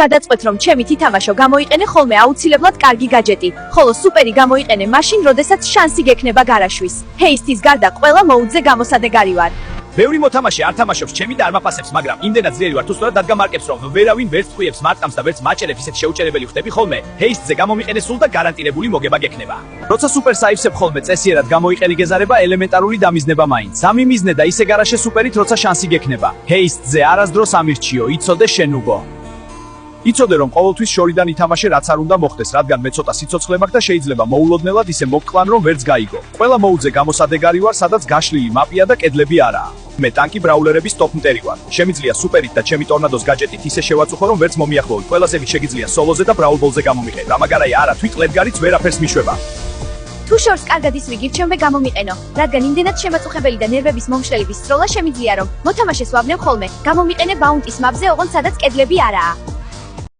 გადაწყვეტ რომ ჩემი თითამაშო გამოიყენე ხოლმე აუცილებლად კარგი გაჯეტი, ხოლო სუპერი გამოიყენე მაშინ, როდესაც შანსი გექნება გარაშვის. ჰეისტის გარდა ყველა მოუდზე გამოსადეგარი ვარ. ბევრი მოთამაშე არ თამაშობს ჩემი და არ მაფასებს, მაგრამ იმდენად ძლიერი ვარ თუ სწორად დადგამარკებს რომ ვერავინ ვერც ტყუებს მარტყამს და ვერც მაჭერებს, ისეთ შეუჭერებელი ხდები ხოლმე. ჰეისტზე გამომიყენე სულ და გარანტირებული მოგება გექნება. როცა სუპერ საივსებ ხოლმე წესიერად გამოიყენი გეზარება ელემენტარული დამიზნება მაინც. სამი მიზნე და ისე გარაშე სუპერით როცა შანსი გექნება. ჰეისტზე არასდროს ამირჩიო, იცოდე შენ უგო. იცოდე რომ ყოველთვის შორიდან ითამაშე რაც არ უნდა მოხდეს, რადგან მე ცოტა სიცოცხლე მაქვს და შეიძლება მოულოდნელად ისე მოგკლან რომ ვერც გაიგო. ყველა მოუდზე გამოსადეგარი ვარ, სადაც გაშლილი მაპია და კედლები არაა. მე ტანკი ბრაულერების ტოპ მტერი ვარ. შემიძლია სუპერით და ჩემი ტორნადოს გაჯეტით ისე შევაწუხო რომ ვერც მომიახლოვი. ყველაზე შეგიძლია სოლოზე და ბრაულბოლზე გამომიყენო. ამაგარაი არა, თვით ლედგარიც ვერაფერს მიშვება. თუ შორს კარგად ისვიგივ ჩემვე გამომიყენო, რადგან იმდენად შემაწუხებელი და ნერვების მომშლელების სროლა შემიძლია რომ მოთამაშეს ვაბნევ ხოლმე, გამომიყენე ბაუნტის მაპზე, ოღონდ სადაც კედლები არაა.